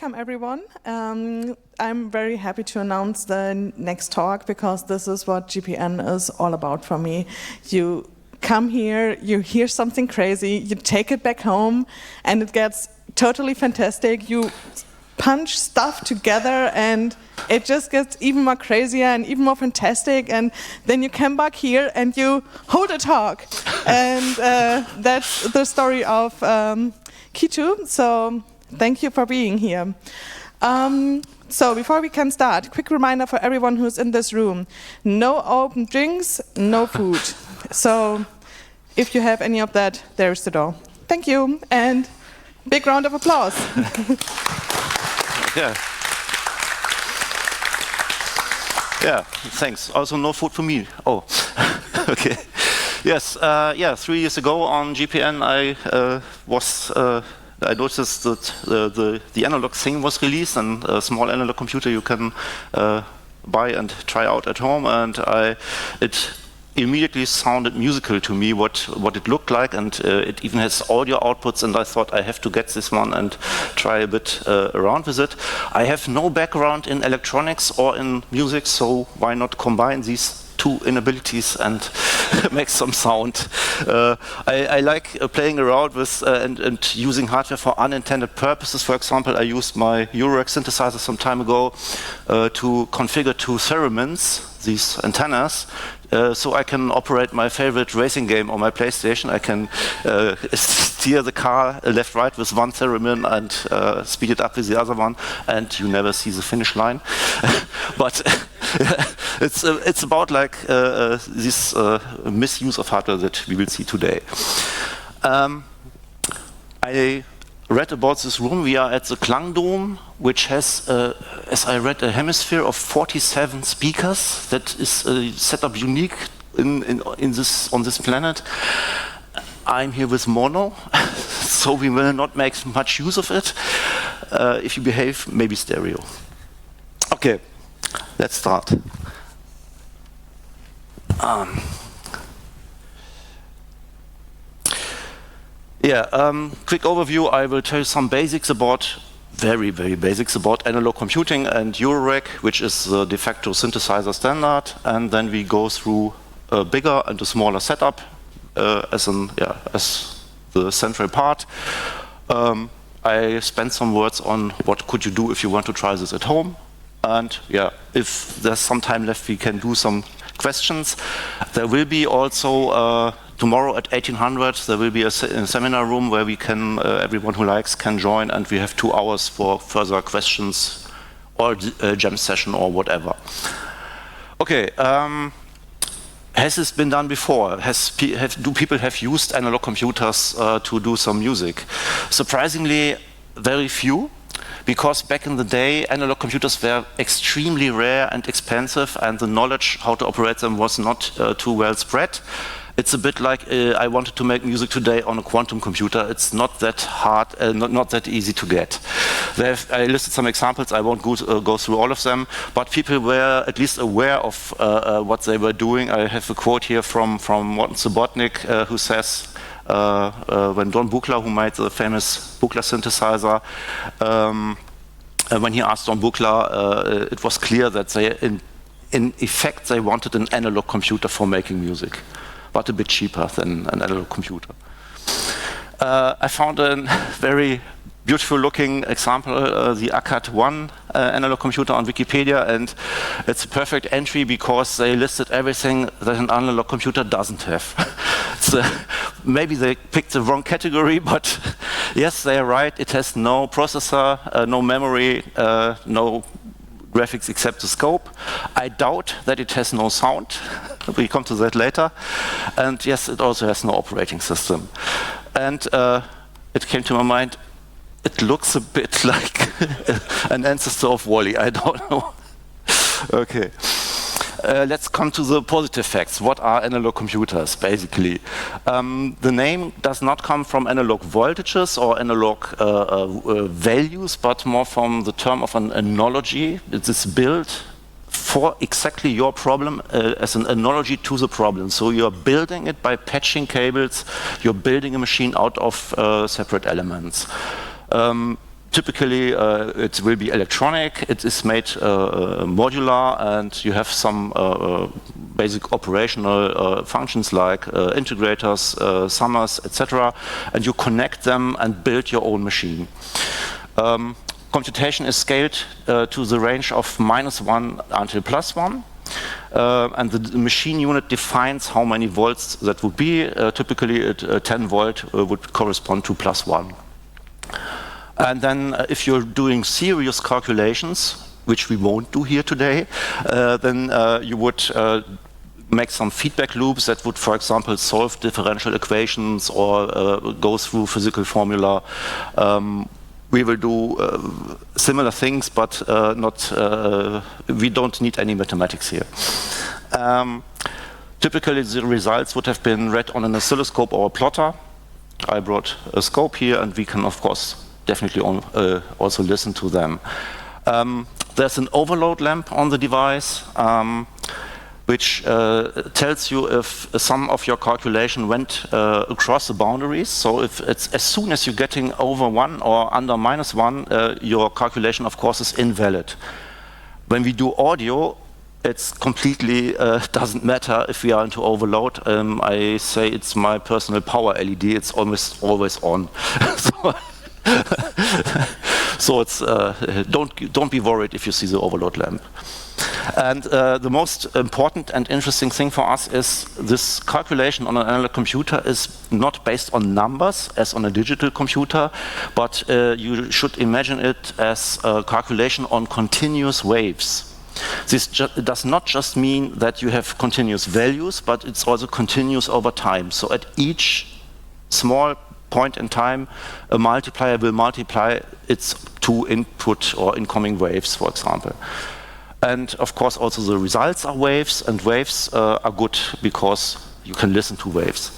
Welcome, everyone. I'm very happy to announce the next talk because this is what GPN is all about for me. You come here, you hear something crazy, you take it back home, and it gets totally fantastic. You punch stuff together, and it just gets even more crazier and even more fantastic. And then you come back here and you hold a talk. And that's the story of qetu. So thank you for being here. So before we can start, quick reminder for everyone who's in this room. No open drinks, no food. So if you have any of that, there's the door. Thank you, and big round of applause. Yeah. Yeah, thanks. Also no food for me. Oh, okay. Yes, 3 years ago on GPN I noticed that the analog thing was released, and a small analog computer you can buy and try out at home, and it immediately sounded musical to me what it looked like, and it even has audio outputs, and I thought I have to get this one and try a bit around with it. I have no background in electronics or in music, so why not combine these two inabilities and make some sound. I like playing around with and using hardware for unintended purposes. For example, I used my eurorack synthesizer some time ago to configure two theremins, these antennas, so I can operate my favorite racing game on my PlayStation. I can steer the car left-right with one theremin and speed it up with the other one, and you never see the finish line. But it's about like this misuse of hardware that we will see today. I read about this room. We are at the Klangdom, which has, as I read, a hemisphere of 47 speakers. That is a setup unique on this planet. I'm here with mono, so we will not make much use of it. If you behave, maybe stereo. Okay, let's start. Quick overview. I will tell you some basics about, very basics about analog computing and eurorack, which is the de facto synthesizer standard, and then we go through a bigger and a smaller setup as the central part. I spent some words on what could you do if you want to try this at home, and if there's some time left, we can do some questions. There will be also tomorrow at 1800 there will be a seminar room where we can everyone who likes can join, and we have 2 hours for further questions or a jam session or whatever. Okay, has this been done before? Do people have used analog computers to do some music? Surprisingly, very few. Because back in the day, analog computers were extremely rare and expensive, and the knowledge how to operate them was not too well spread. It's a bit like I wanted to make music today on a quantum computer. It's not that hard, not that easy to get. I listed some examples. I won't go through all of them, but people were at least aware of what they were doing. I have a quote here from Morten Subotnik, who says, when Don Buchla, who made the famous Buchla synthesizer, when he asked Don Buchla, it was clear that they, in effect, they wanted an analog computer for making music, but a bit cheaper than an analog computer. I found a very beautiful looking example, the ACAD-1 analog computer on Wikipedia, and it's a perfect entry because they listed everything that an analog computer doesn't have. Maybe they picked the wrong category, but yes, they are right. It has no processor, no memory, no graphics except the scope. I doubt that it has no sound. We come to that later. And yes, it also has no operating system. And it came to my mind, it looks a bit like an ancestor of Wall-E. I don't know. Okay. Let's come to the positive facts. What are analog computers, basically? The name does not come from analog voltages or analog values, but more from the term of an analogy. It is built for exactly your problem as an analogy to the problem. So you're building it by patching cables. You're building a machine out of separate elements. Typically, it will be electronic. It is made modular, and you have some basic operational functions like integrators, summers, etc. And you connect them and build your own machine. Computation is scaled to the range of -1 until +1. And the machine unit defines how many volts that would be. Typically, 10 volt would correspond to +1. And then if you're doing serious calculations, which we won't do here today, then you would make some feedback loops that would, for example, solve differential equations or go through physical formula. We will do similar things, but we don't need any mathematics here. Typically, the results would have been read on an oscilloscope or a plotter. I brought a scope here, and we can, of course, definitely also listen to them. There's an overload lamp on the device, which tells you if some of your calculation went across the boundaries. So if it's as soon as you're getting over 1 or under -1, your calculation, of course, is invalid. When we do audio, it's completely doesn't matter if we are into overload. I say it's my personal power LED. It's almost always on. So it's don't be worried if you see the overload lamp. And the most important and interesting thing for us is this calculation on an analog computer is not based on numbers as on a digital computer, but you should imagine it as a calculation on continuous waves. This does not just mean that you have continuous values, but it's also continuous over time. So at each small point in time, a multiplier will multiply its two input or incoming waves, for example. And of course, also the results are waves, and waves are good because you can listen to waves.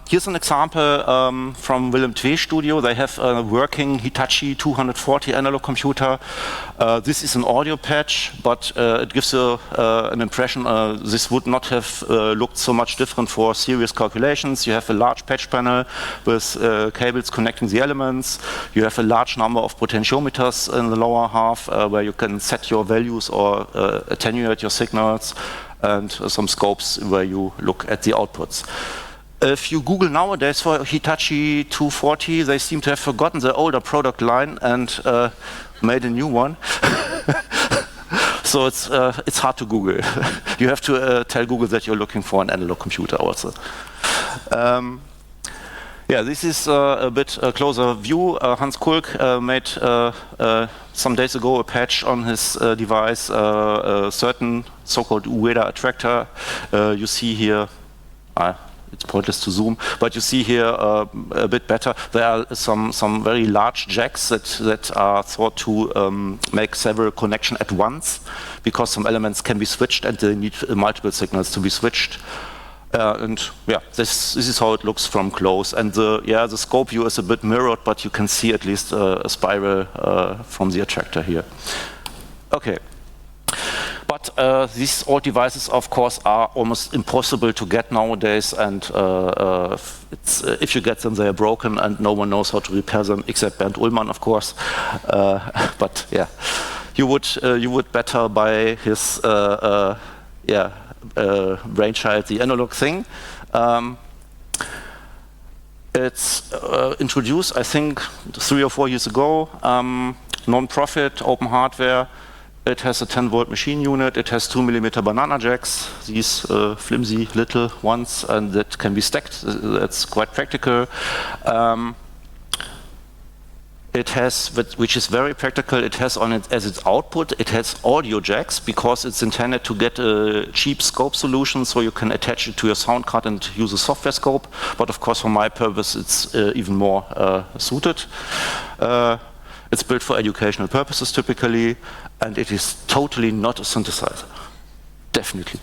Here's an example from Willem II Studio. They have a working Hitachi 240 analog computer. This is an audio patch, but it gives you an impression this would not have looked so much different for serious calculations. You have a large patch panel with cables connecting the elements. You have a large number of potentiometers in the lower half where you can set your values or attenuate your signals, and some scopes where you look at the outputs. If you Google nowadays for Hitachi 240, they seem to have forgotten the older product line and made a new one. So it's hard to Google. You have to tell Google that you're looking for an analog computer also. Yeah, this is a bit closer view. Hans Kulk made some days ago a patch on his device, a certain so-called Ueda attractor. You see here, it's pointless to zoom, but you see here a bit better. There are some very large jacks that are thought to make several connections at once, because some elements can be switched and they need multiple signals to be switched. And yeah, this is how it looks from close. And the scope view is a bit mirrored, but you can see at least a spiral from the attractor here. Okay. But these old devices, of course, are almost impossible to get nowadays, and if you get them, they are broken, and no one knows how to repair them except Bernd Ullmann, of course. But yeah, you would better buy his brainchild, the analog thing. It's introduced, I think, 3 or 4 years ago. Non-profit, open hardware. It has a 10-volt machine unit. It has 2mm banana jacks, these flimsy little ones, and that can be stacked. That's quite practical. It has, which is very practical, it has on it as its output, it has audio jacks, because it's intended to get a cheap scope solution, so you can attach it to your sound card and use a software scope. But of course, for my purpose, it's even more suited. It's built for educational purposes typically, and it is totally not a synthesizer. Definitely.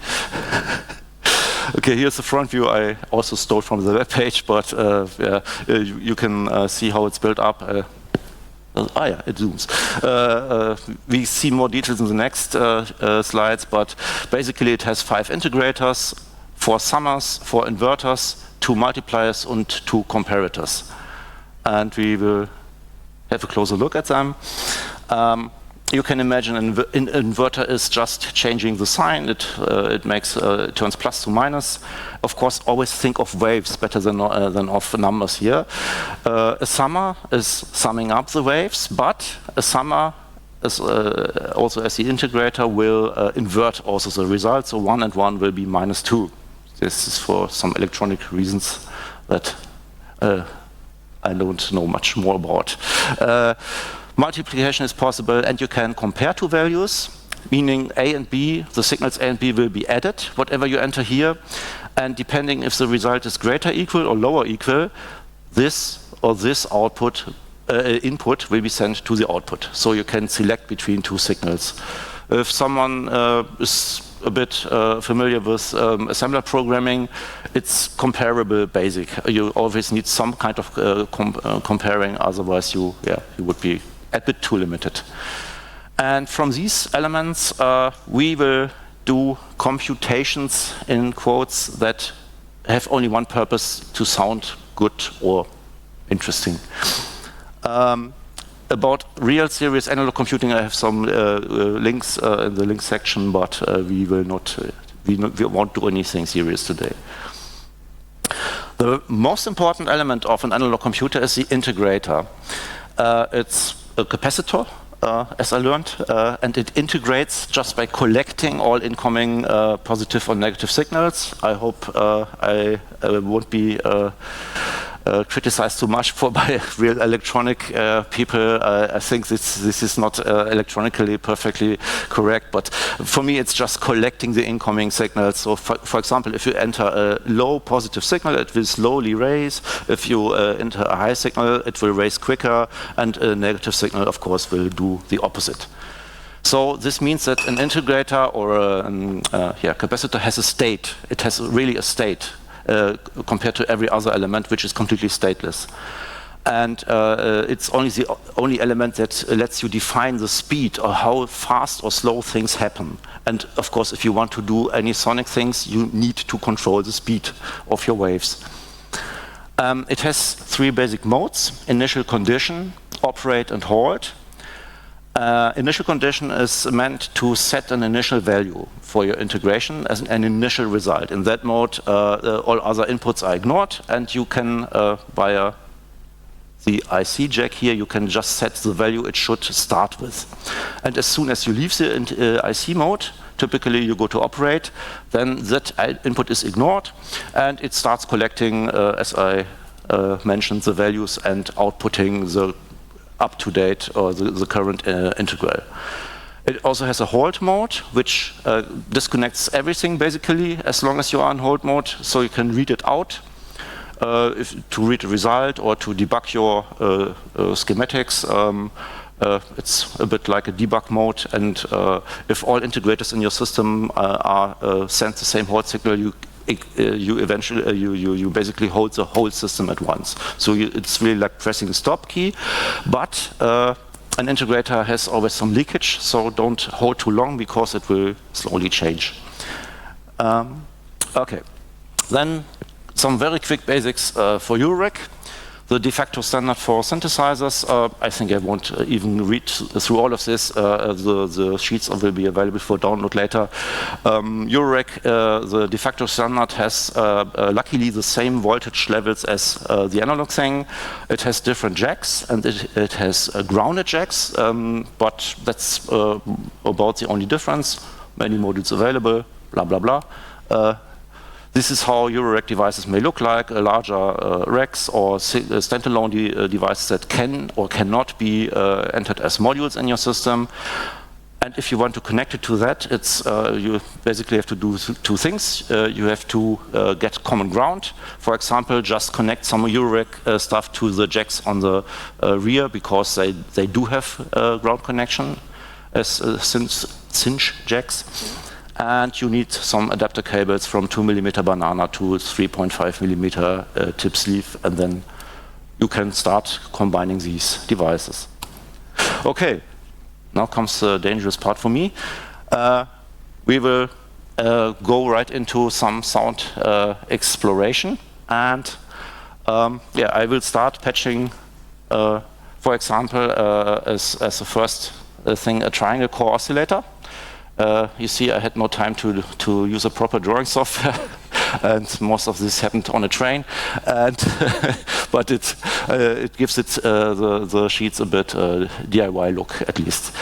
Okay, here's the front view. I also stole from the web page, but you can see how it's built up. Yeah, it zooms. We see more details in the next slides, but basically it has 5 integrators, 4 summers, 4 inverters, 2 multipliers, and 2 comparators. And we will have a closer look at them. You can imagine an inverter is just changing the sign. It turns plus to minus. Of course, always think of waves better than of numbers here. A summer is summing up the waves, but a summer is also as the integrator will invert also the result. So 1 and 1 will be -2. This is for some electronic reasons that I don't know much more about. Multiplication is possible, and you can compare two values, meaning A and B, the signals A and B will be added, whatever you enter here, and depending if the result is greater equal or lower equal, this or this output input will be sent to the output. So you can select between two signals. If someone is a bit familiar with assembler programming, it's comparable basic. You always need some kind of comparing, otherwise you would be a bit too limited. And from these elements, we will do computations in quotes that have only one purpose: to sound good or interesting. About real serious analog computing, I have some links in the link section, but we won't do anything serious today. The most important element of an analog computer is the integrator. It's a capacitor, as I learned, and it integrates just by collecting all incoming positive or negative signals. I hope I won't be criticized too much by real electronic people. I think this is not electronically perfectly correct, but for me it's just collecting the incoming signals. So for example, if you enter a low positive signal, it will slowly raise. If you enter a high signal, it will raise quicker, and a negative signal, of course, will do the opposite. So this means that an integrator or a capacitor has a state. It has really a state. Compared to every other element, which is completely stateless. And it's only the only element that lets you define the speed or how fast or slow things happen. And of course, if you want to do any sonic things, you need to control the speed of your waves. It has three basic modes: initial condition, operate, and halt. Initial condition is meant to set an initial value for your integration as an initial result. In that mode, all other inputs are ignored, and you can, via the IC jack here, you can just set the value it should start with. And as soon as you leave the IC mode, typically you go to operate, then that input is ignored, and it starts collecting, as I mentioned, the values and outputting the up-to-date or the current integral. It also has a halt mode, which disconnects everything basically as long as you are in hold mode, so you can read it out to read the result or to debug your schematics. It's a bit like a debug mode, and if all integrators in your system send the same halt signal, you basically hold the whole system at once. So it's really like pressing the stop key, but an integrator has always some leakage, so don't hold too long because it will slowly change. Okay, then some very quick basics for eurorack. The de facto standard for synthesizers. I think I won't even read through all of this. The sheets will be available for download later. Eurorack, the de facto standard, has luckily the same voltage levels as the analog thing. It has different jacks, and it has grounded jacks, but that's about the only difference. Many modules available, blah, blah, blah. This is how eurorack devices may look like: larger racks or standalone devices that can or cannot be entered as modules in your system. And if you want to connect it to that, you basically have to do two things. You have to get common ground. For example, just connect some eurorack stuff to the jacks on the rear, because they do have ground connection as cinch jacks. And you need some adapter cables from 2mm banana to 3.5mm tip sleeve, and then you can start combining these devices. Okay, now comes the dangerous part for me. We will go right into some sound exploration, and I will start patching for example, as the first thing, a triangle core oscillator. You see, I had no time to use a proper drawing software, and most of this happened on a train. And but it gives it the sheets a bit DIY look, at least.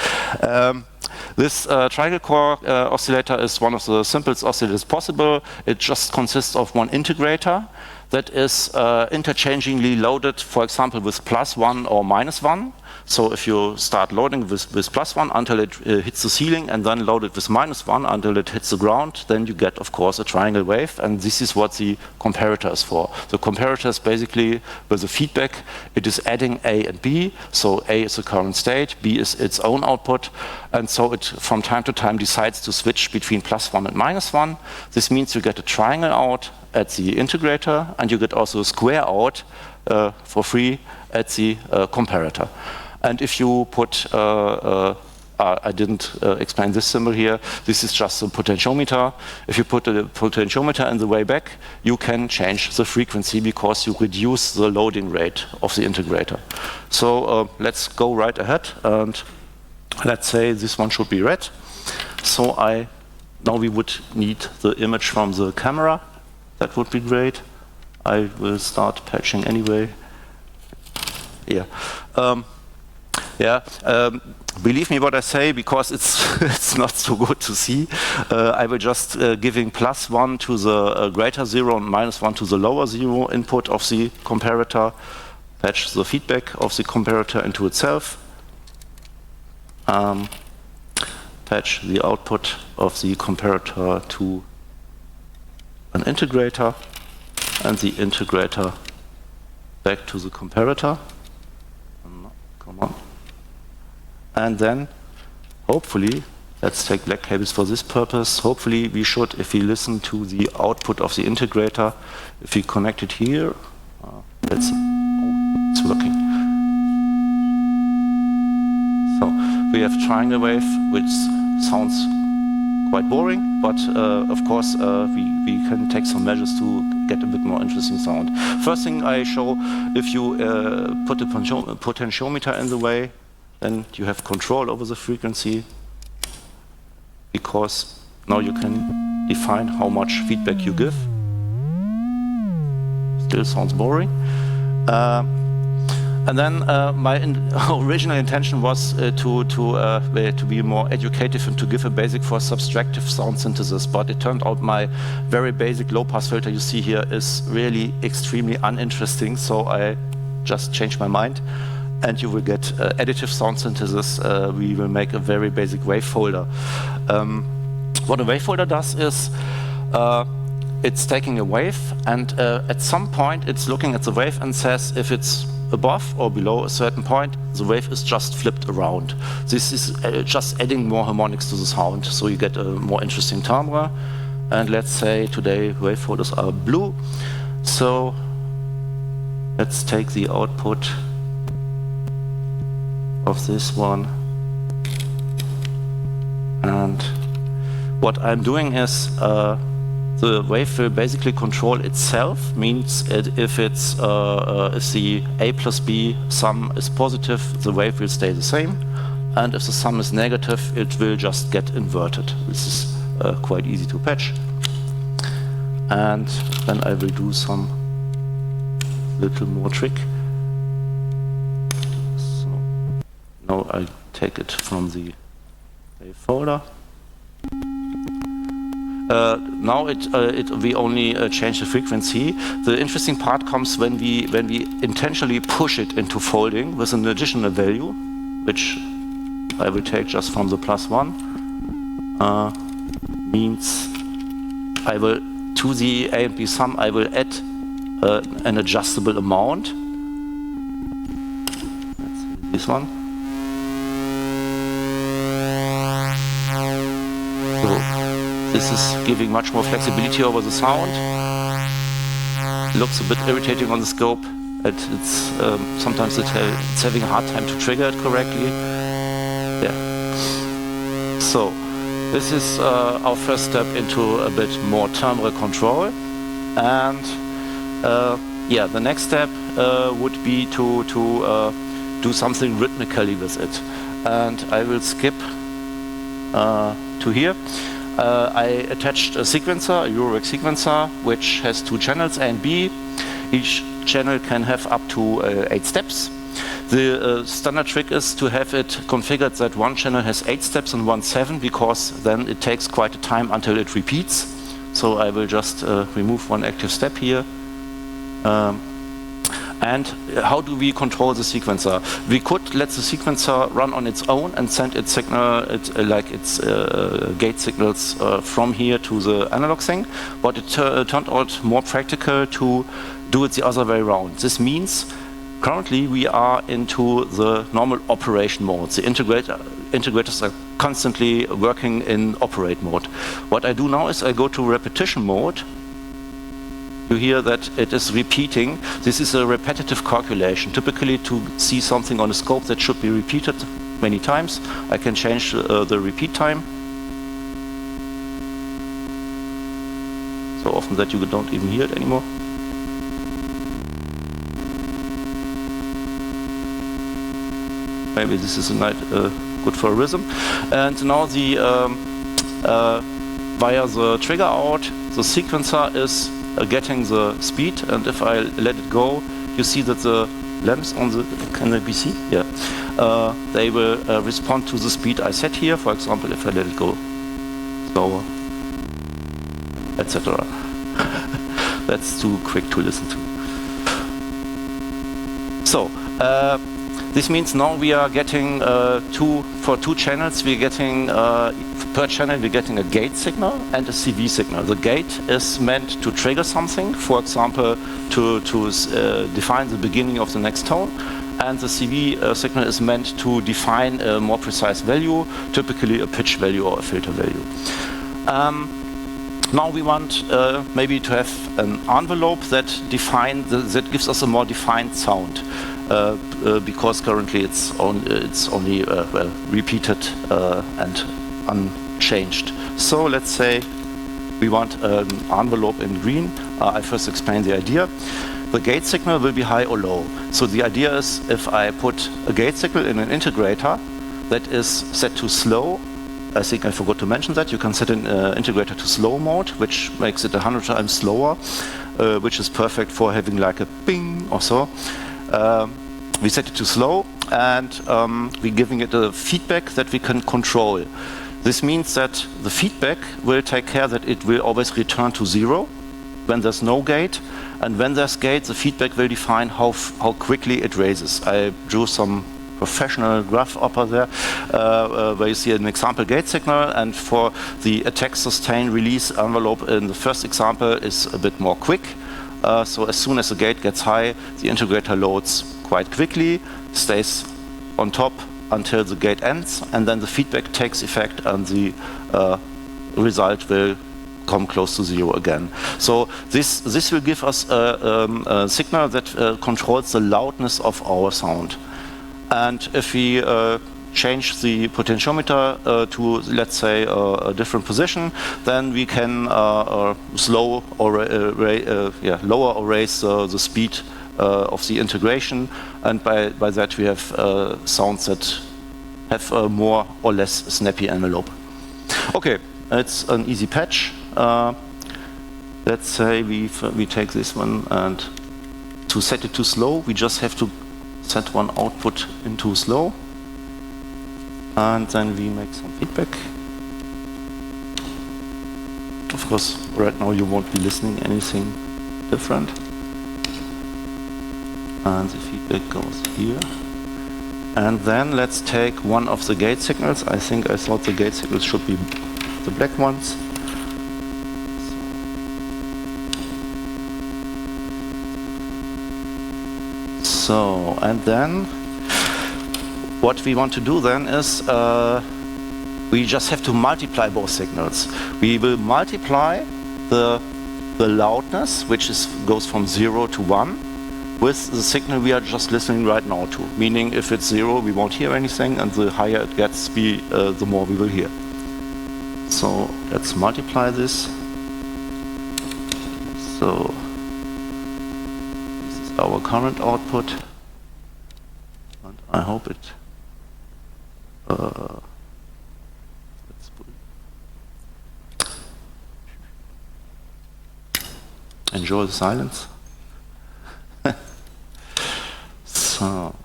This triangle core oscillator is one of the simplest oscillators possible. It just consists of one integrator that is interchangingly loaded, for example, with +1 or -1. So if you start loading with +1 until it hits the ceiling, and then load it with -1 until it hits the ground, then you get, of course, a triangle wave, and this is what the comparator is for. The comparator is basically, with the feedback, it is adding A and B, so A is the current state, B is its own output, and so it, from time to time, decides to switch between +1 and -1. This means you get a triangle out at the integrator, and you get also a square out for free at the comparator. And if you put, I didn't explain this symbol here, this is just a potentiometer. If you put a potentiometer in the way back, you can change the frequency because you reduce the loading rate of the integrator. So let's go right ahead, and let's say this one should be red. So now we would need the image from the camera. That would be great. I will start patching anyway. Yeah. Believe me what I say, because it's not so good to see. I will just giving +1 to the greater 0 and -1 to the lower 0 input of the comparator, patch the feedback of the comparator into itself, patch the output of the comparator to an integrator, and the integrator back to the comparator. Come on. And then, hopefully, let's take black cables for this purpose. Hopefully, we should, if we listen to the output of the integrator, if we connect it here, let's see. Oh, it's working. So, we have triangle wave, which sounds quite boring, but of course, we can take some measures to get a bit more interesting sound. First thing I show, if you put a potentiometer in the way, then you have control over the frequency, because now you can define how much feedback you give. Still sounds boring. And then my original intention was to be more educative and to give a basic for subtractive sound synthesis, but it turned out my very basic low-pass filter you see here is really extremely uninteresting, so I just changed my mind, and you will get additive sound synthesis. We will make a very basic wave folder. What a wave folder does is it's taking a wave, and at some point it's looking at the wave and says if it's above or below a certain point, the wave is just flipped around. This is just adding more harmonics to the sound, so you get a more interesting timbre. And let's say today wave folders are blue. So let's take the output of this one. And what I'm doing is the wave will basically control itself, means if it's if the A plus B sum is positive, the wave will stay the same, and if the sum is negative, it will just get inverted. This is quite easy to patch. And then I will do some little more trick. So now I take it from the wave folder. Now we only change the frequency. The interesting part comes when we intentionally push it into folding with an additional value, which I will take just from the +1. Means I will, to the A and B sum, I will add an adjustable amount. Let's see this one. This is giving much more flexibility over the sound. It looks a bit irritating on the scope. It's sometimes it's having a hard time to trigger it correctly. Yeah. So this is our first step into a bit more timbre control. And yeah, the next step would be to do something rhythmically with it. And I will skip to here. I attached a sequencer, a eurorack sequencer, which has 2 channels, A and B. Each channel can have up to 8 steps. The standard trick is to have it configured that one channel has 8 steps and one 7, because then it takes quite a time until it repeats. So I will just remove one active step here. And how do we control the sequencer? We could let the sequencer run on its own and send its signal, like its gate signals from here to the analog thing, but it turned out more practical to do it the other way around. This means currently we are into the normal operation mode. The integrators are constantly working in operate mode. What I do now is I go to repetition mode. You hear that it is repeating. This is a repetitive calculation. Typically, to see something on a scope that should be repeated many times, I can change the repeat time. So often that you don't even hear it anymore. Maybe this is good for a rhythm. And now the via the trigger out, the sequencer is getting the speed, and if I let it go, you see that the lamps on the, can they be seen? Yeah. They will respond to the speed I set here. For example, if I let it go slower, etc. That's too quick to listen to. So, this means now we are getting for 2 channels, we're getting per channel we're getting a gate signal and a CV signal. The gate is meant to trigger something, for example, to define the beginning of the next tone, and the CV signal is meant to define a more precise value, typically a pitch value or a filter value. Now we want maybe to have an envelope that that gives us a more defined sound. Because currently it's only well, repeated and unchanged. So let's say we want an envelope in green. I first explain the idea. The gate signal will be high or low. So the idea is, if I put a gate signal in an integrator that is set to slow, I think I forgot to mention that, you can set an integrator to slow mode, which makes it 100 times slower, which is perfect for having like a ping or so. We set it to slow, and we're giving it a feedback that we can control. This means that the feedback will take care that it will always return to 0 when there's no gate, and when there's gate, the feedback will define how quickly it raises. I drew some professional graph upper there, where you see an example gate signal, and for the attack, sustain, release envelope in the first example is a bit more quick. So as soon as the gate gets high, the integrator loads quite quickly, stays on top until the gate ends, and then the feedback takes effect and the result will come close to 0 again. So this will give us a signal that controls the loudness of our sound. And if we change the potentiometer to, let's say, a different position, then we can lower or raise the speed of the integration, and by that we have sounds that have a more or less snappy envelope. Okay, it's an easy patch. Let's say we take this one, and to set it to slow, we just have to set one output into slow, and then we make some feedback. Of course, right now you won't be listening anything different. And the feedback goes here. And then let's take one of the gate signals. I think I thought the gate signals should be the black ones. So, and then what we want to do then is we just have to multiply both signals. We will multiply the loudness, which goes from 0 to 1, with the signal we are just listening right now to. Meaning, if it's 0, we won't hear anything, and the higher it gets, the more we will hear. So let's multiply this. So this is our current output, and I hope it. Enjoy the silence. So.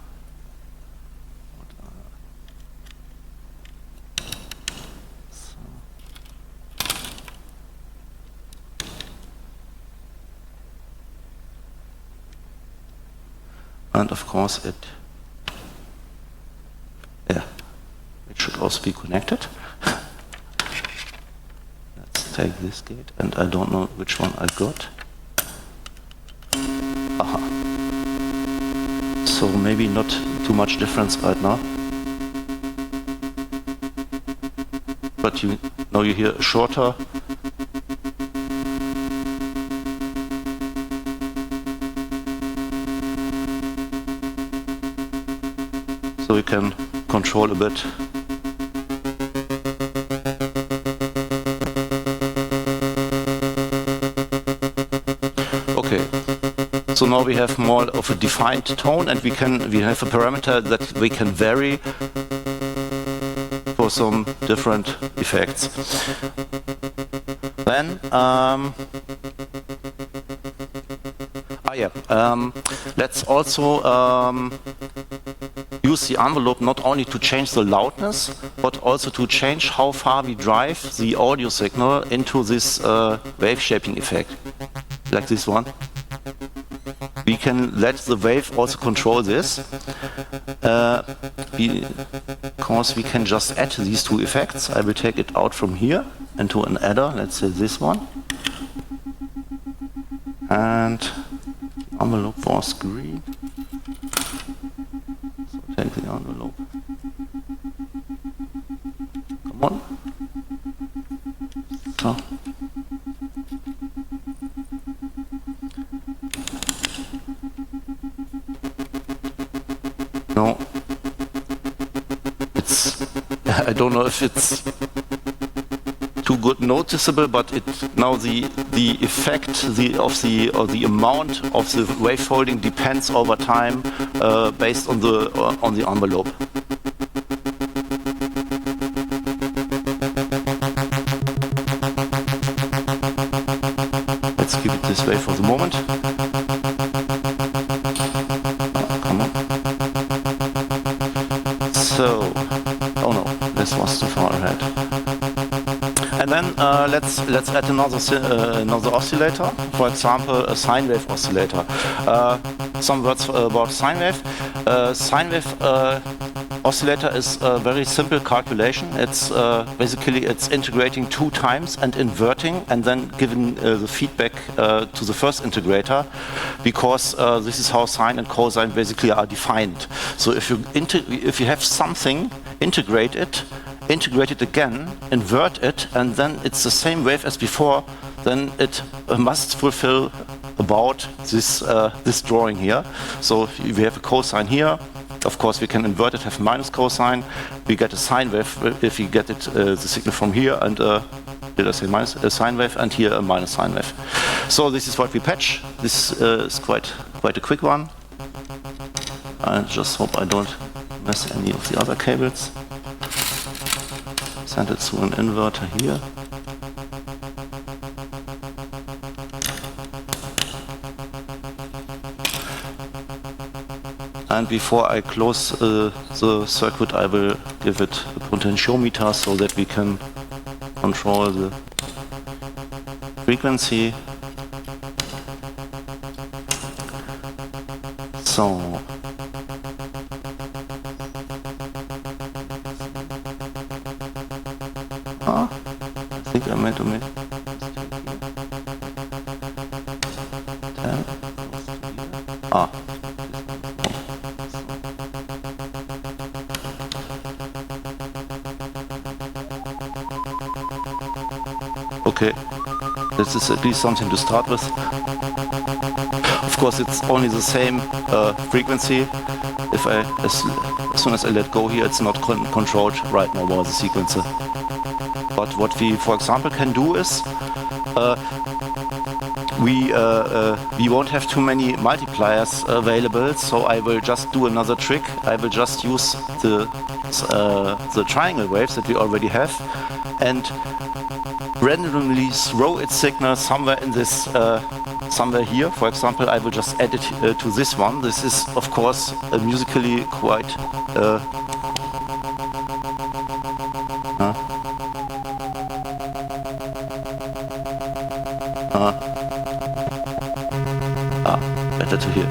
And of course it should also be connected. Let's take this gate, and I don't know which one I got. Aha. So maybe not too much difference right now. But now you hear a shorter. So we can control a bit. Okay, so now we have more of a defined tone, and we have a parameter that we can vary for some different effects. Then let's also use the envelope not only to change the loudness, but also to change how far we drive the audio signal into this wave shaping effect, like this one. We can let the wave also control this, because we can just add these two effects. I will take it out from here into an adder, let's say this one. And the envelope was green. Take the envelope. Come on. So. No. I don't know if it's too good noticeable, but now the effect of the amount of the wavefolding depends over time based on the envelope. Let's keep it this way for the moment. Come on. So, oh no, this was too far ahead. And then let's add another oscillator. For example, a sine wave oscillator. Some words about sine wave. Sine wave oscillator is a very simple calculation. It's basically integrating 2 times and inverting, and then giving the feedback to the first integrator, because this is how sine and cosine basically are defined. So if you have something, integrate it again, invert it, and then it's the same wave as before, then it must fulfill about this drawing here. So if we have a cosine here, of course we can invert it, have minus cosine. We get a sine wave if we get the signal from here, and did I say minus a sine wave, and here a minus sine wave. So this is what we patch. This is quite a quick one. I just hope I don't mess any of the other cables. Send it through an inverter here. And before I close the circuit, I will give it a potentiometer so that we can control the frequency. So. I think I meant to make 10. Okay. This is at least something to start with. Of course, it's only the same frequency. If as soon as I let go here, it's not controlled right now by the sequencer. But what we, for example, can do is we won't have too many multipliers available, so I will just do another trick. I will just use the triangle waves that we already have and randomly throw its signal somewhere in this, somewhere here. For example, I will just add it to this one. This is, of course, musically quite better to hear.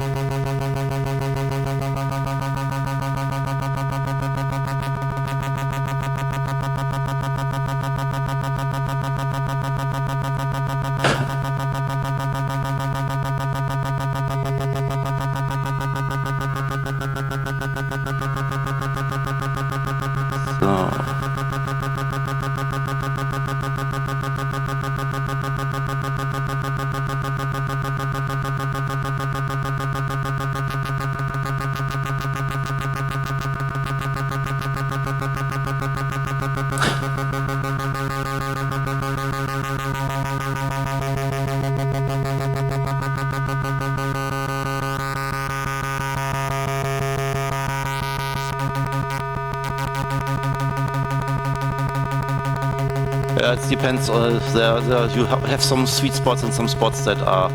It depends. You have some sweet spots and some spots that are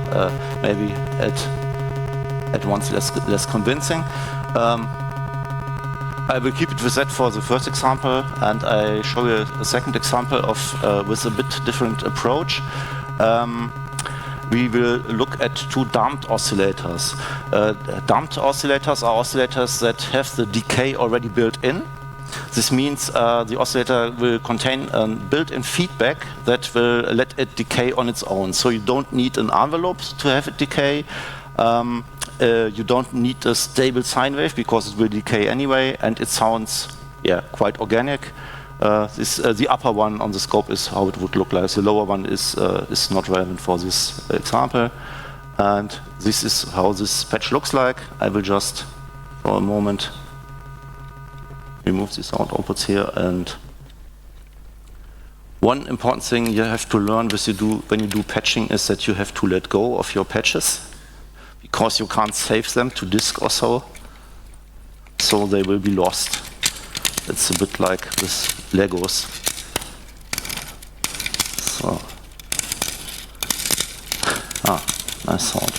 maybe at once less convincing. I will keep it with that for the first example, and I show you a second example of with a bit different approach. We will look at two damped oscillators. Damped oscillators are oscillators that have the decay already built in. This means the oscillator will contain a built-in feedback that will let it decay on its own. So you don't need an envelope to have it decay. You don't need a stable sine wave because it will decay anyway, and it sounds quite organic. The upper one on the scope is how it would look like. The lower one is not relevant for this example. And this is how this patch looks like. I will just, for a moment, remove the sound outputs here. And one important thing you have to learn when you do patching is that you have to let go of your patches, because you can't save them to disk or so they will be lost. It's a bit like with Legos. So, nice sound.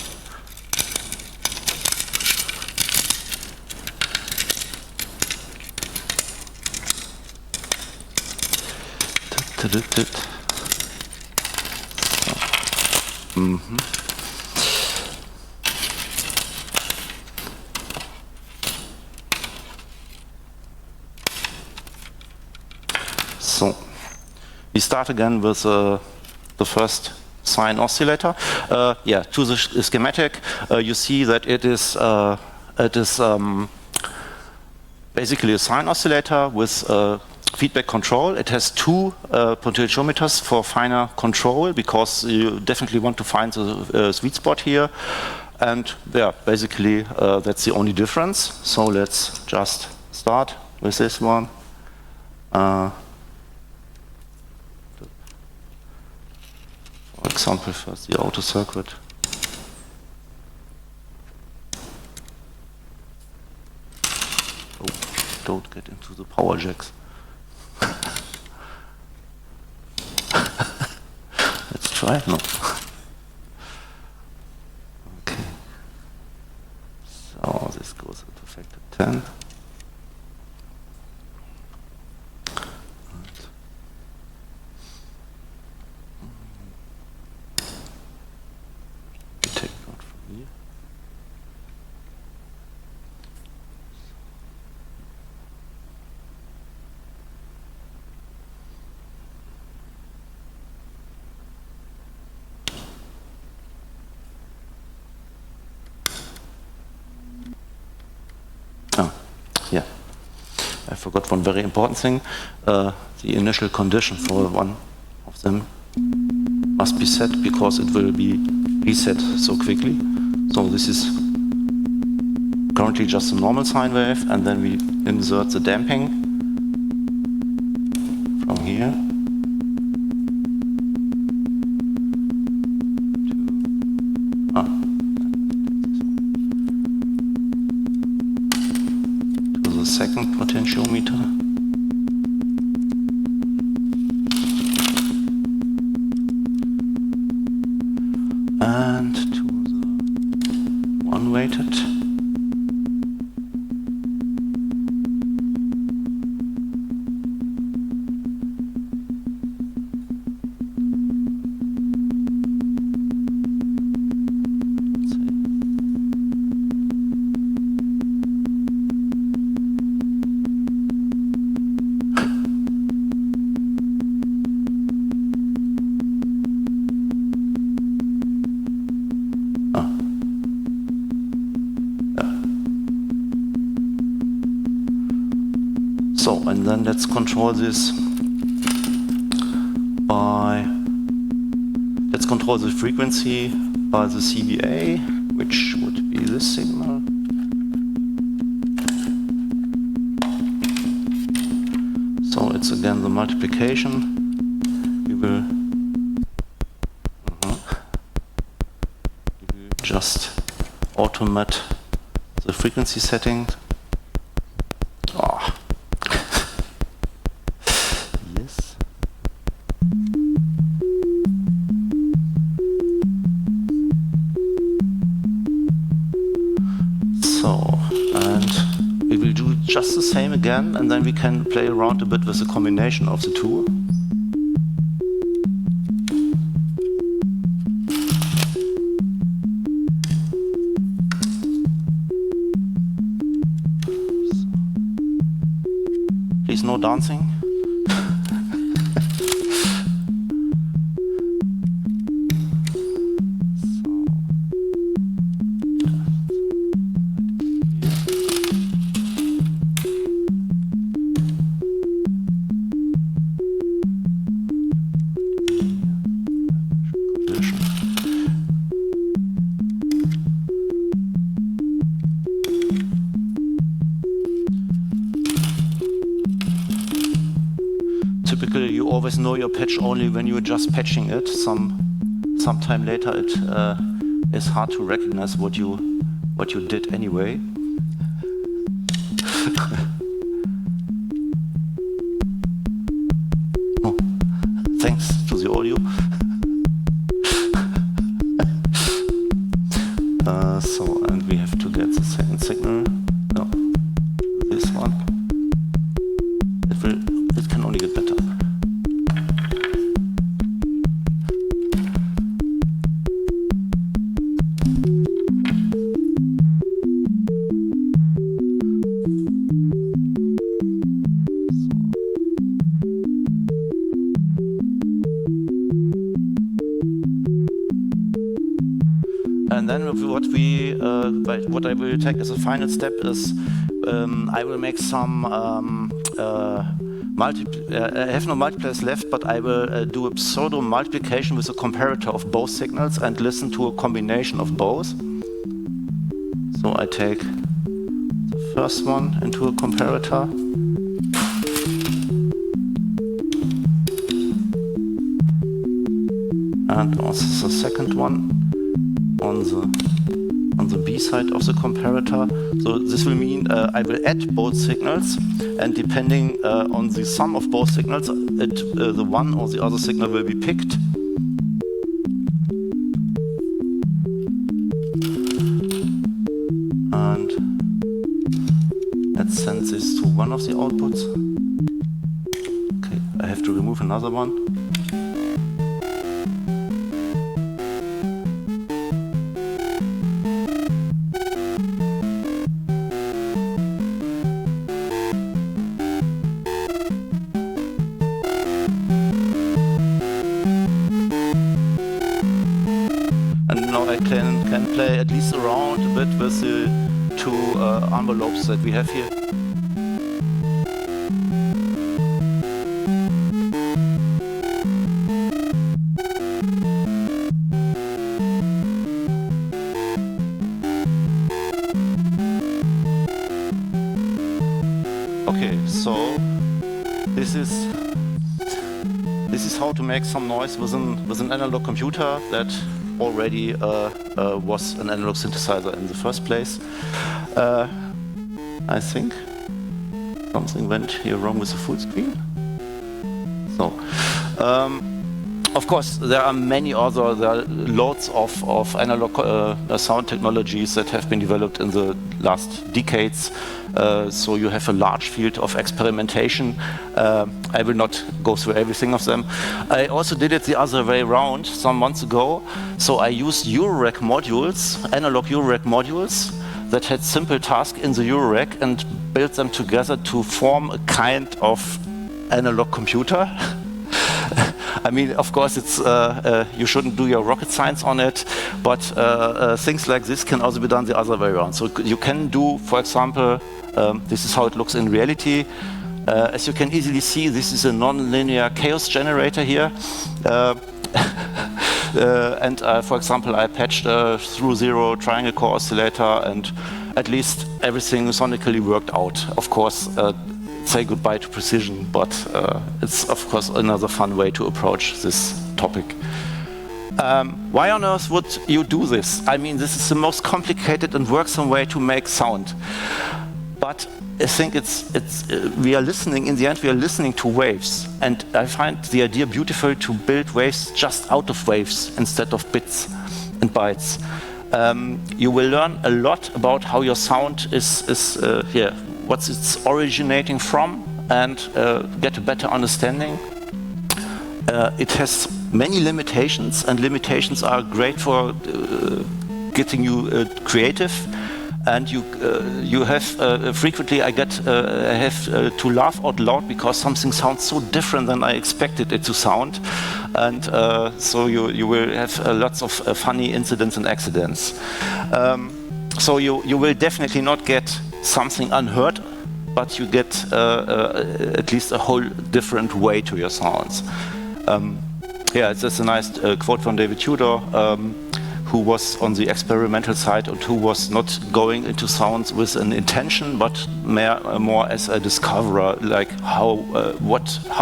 So we start again with the first sine oscillator. To the schematic, you see that it is basically a sine oscillator with feedback control. It has two potentiometers for finer control, because you definitely want to find the sweet spot here. And basically that's the only difference. So let's just start with this one. For example, first the auto circuit. Oh, don't get into the power jacks. Let's try. No. Okay. So this goes into factor 10. I forgot one very important thing, the initial condition for one of them. must be set because it will be reset so quickly. So this is currently just a normal sine wave, and then we insert the damping from here. To the second potentiometer. And to the one-weighted. So, and then let's control this by, let's control the frequency by the CBA, which would be this signal. So it's again the multiplication. We will just automate the frequency setting. Oh. Yes. So, and we will do just the same again, and then we can play around a bit with the combination of the two. Please, no dancing. Typically, you always know your patch only when you're just patching it. Sometime later, it is hard to recognize what you did anyway. Oh, thanks to the audio. So, and we have to get the second signal. No, this one. It can only get better. And then what I will take as a final step is I will make some I have no multipliers left, but I will do a pseudo multiplication with a comparator of both signals and listen to a combination of both. So I take the first one into a comparator. And also the second one on the B side of the comparator. So this will mean I will add both signals, and depending on the sum of both signals, the one or the other signal will be picked. And let's send this to one of the outputs. Okay, I have to remove another one. I can play at least around a bit with the two envelopes that we have here. this is how to make some noise with an analog computer that already was an analog synthesizer in the first place. I think something went here wrong with the full screen. So, of course, there are loads of analog sound technologies that have been developed in the last decades. So you have a large field of experimentation. I will not go through everything of them. I also did it the other way around some months ago. So I used eurorack modules, analog eurorack modules, that had simple tasks in the eurorack and built them together to form a kind of analog computer. I mean, of course, it's you shouldn't do your rocket science on it, but things like this can also be done the other way around. So you can do, for example, this is how it looks in reality. As you can easily see, this is a non-linear chaos generator here. And for example, I patched through zero triangle core oscillator, and at least everything sonically worked out. Of course, say goodbye to precision, but it's of course another fun way to approach this topic. Why on earth would you do this? I mean, this is the most complicated and worrisome way to make sound. But I think we are listening, in the end we are listening to waves, and I find the idea beautiful to build waves just out of waves instead of bits and bytes. You will learn a lot about how your sound is what it's originating from, and get a better understanding. It has many limitations, and limitations are great for getting you creative. And you have frequently I have to laugh out loud because something sounds so different than I expected it to sound, and so you will have lots of funny incidents and accidents. So you will definitely not get something unheard, but you get at least a whole different way to your sounds. Yeah, it's just a nice quote from David Tudor, who was on the experimental side and who was not going into sounds with an intention, but more as a discoverer, like how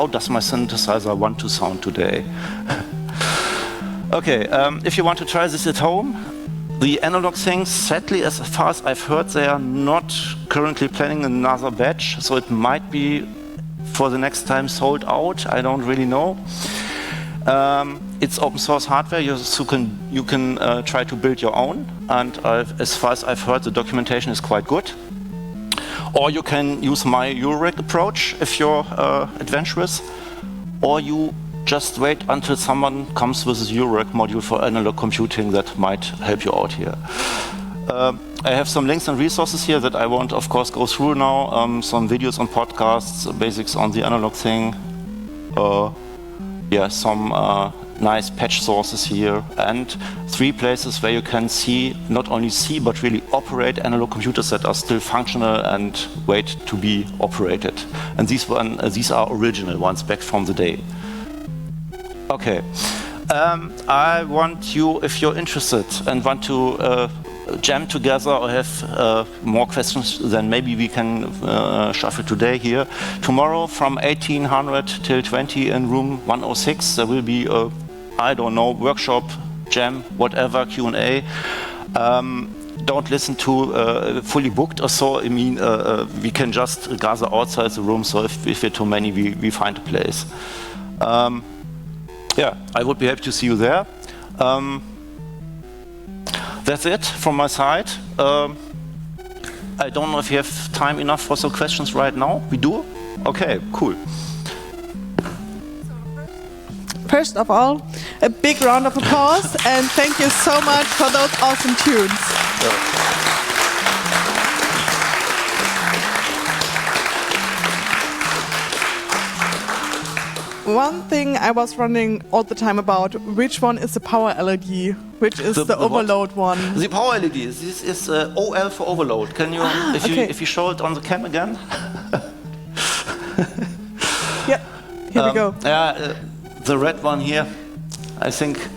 does my synthesizer want to sound today? Okay, if you want to try this at home, the analog things, sadly, as far as I've heard, they are not currently planning another batch, so it might be for the next time sold out. I don't really know. It's open source hardware, you can try to build your own, and as far as I've heard, the documentation is quite good. Or you can use my eurorack approach if you're adventurous, or you just wait until someone comes with a eurorack module for analog computing that might help you out here. I have some links and resources here that I won't, of course, go through now. Some videos on podcasts, basics on the analog thing. Yeah, some nice patch sources here, and 3 places where you can not only see but really operate analog computers that are still functional and wait to be operated. And these are original ones back from the day. Okay, I want you, if you're interested and want to jam together or have more questions, then maybe we can shuffle today here. Tomorrow from 1800 till 20 in room 106, there will be a, I don't know, workshop, jam, whatever, Q&A. Don't listen to fully booked or so. I mean, we can just gather outside the room, so if we're too many, we find a place. Yeah, I would be happy to see you there. That's it from my side. I don't know if you have time enough for some questions right now. We do? Okay, cool. First of all, a big round of applause, and thank you so much for those awesome tunes. One thing I was wondering all the time about, which one is the power LED? Which is the overload one? The power LED. This is OL for overload. Can you, if you show it on the cam again? Yeah, here we go. The red one here, I think.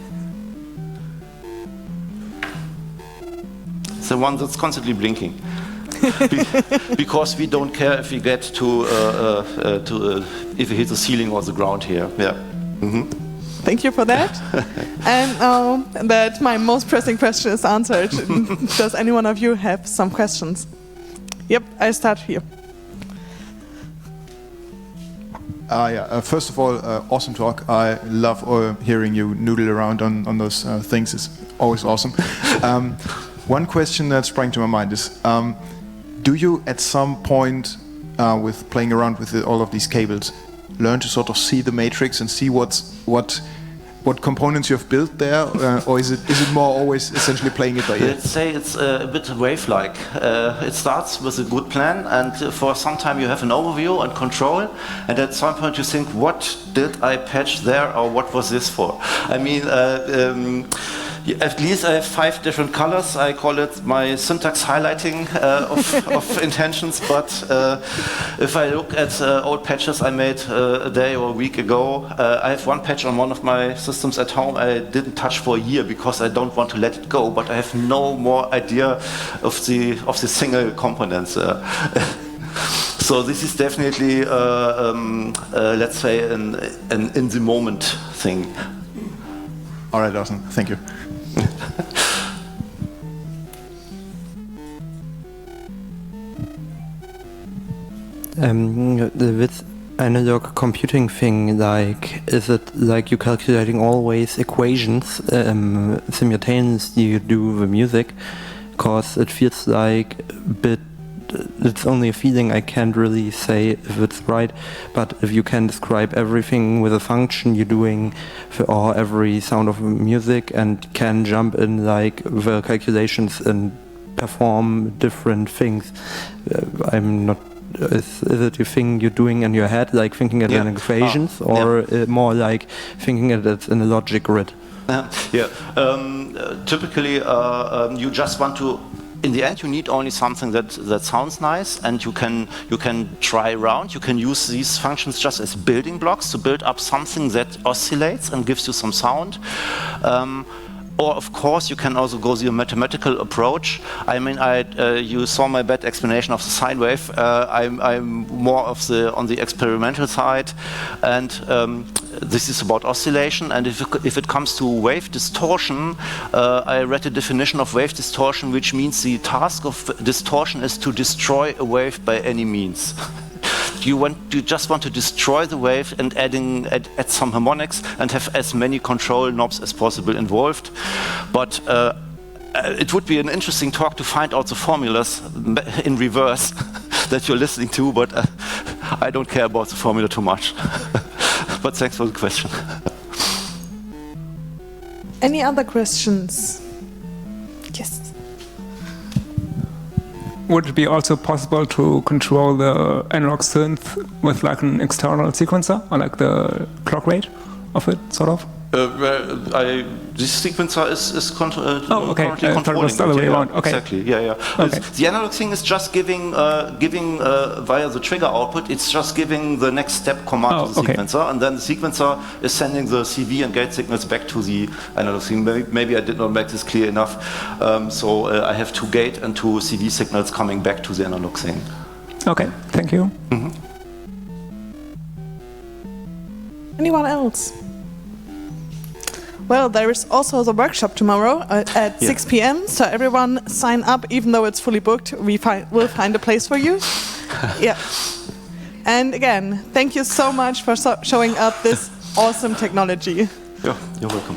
It's the one that's constantly blinking. because we don't care if we get to if we hit the ceiling or the ground here. Yeah. Thank you for that. And now that my most pressing question is answered, does any one of you have some questions? Yep, I start here. First of all, awesome talk. I love hearing you noodle around on those things. It's always awesome. One question that sprang to my mind is, do you at some point, with playing around with all of these cables, learn to sort of see the matrix and see what components you have built there, or is it more always essentially playing it by ear? Let's say it's a bit wave-like. It starts with a good plan, and for some time you have an overview and control, and at some point you think, what did I patch there, or what was this for? I mean, at least I have 5 different colors. I call it my syntax highlighting of intentions. But if I look at old patches I made a day or a week ago, I have one patch on one of my systems at home I didn't touch for a year because I don't want to let it go. But I have no more idea of the single components. So this is definitely, let's say, an in the moment thing. All right, awesome. Thank you. With analog computing thing, like, is it like you calculating always equations simultaneously you do the music? Because it feels like a bit, it's only a feeling, I can't really say if it's right, but if you can describe everything with a function you're doing for every sound of music and can jump in like the calculations and perform different things, I'm not, is it a thing you're doing in your head, like thinking it in equations, or more like thinking it in a logic grid? Typically you just want to, in the end, you need only something that sounds nice, and you can try around. You can use these functions just as building blocks to build up something that oscillates and gives you some sound. Or of course, you can also go the mathematical approach. I mean, you saw my bad explanation of the sine wave. I'm more on the experimental side, and this is about oscillation. And if it comes to wave distortion, I read a definition of wave distortion, which means the task of distortion is to destroy a wave by any means. You just want to destroy the wave and add some harmonics and have as many control knobs as possible involved. But it would be an interesting talk to find out the formulas in reverse that you're listening to, but I don't care about the formula too much. But thanks for the question. Any other questions? Yes. Would it be also possible to control the analog synth with like an external sequencer, or like the clock rate of it, sort of? This sequencer is currently controlling the other way around. Okay. Exactly. Yeah. Okay. The analog thing is just giving via the trigger output. It's just giving the next step command to the sequencer, and then the sequencer is sending the CV and gate signals back to the analog thing. Maybe I did not make this clear enough. So I have 2 gate and 2 CV signals coming back to the analog thing. Okay. Thank you. Mm-hmm. Anyone else? Well, there is also the workshop tomorrow at 6 p.m. So everyone sign up, even though it's fully booked. We'll find a place for you. Yeah. And again, thank you so much for showing up this awesome technology. Yeah, you're welcome.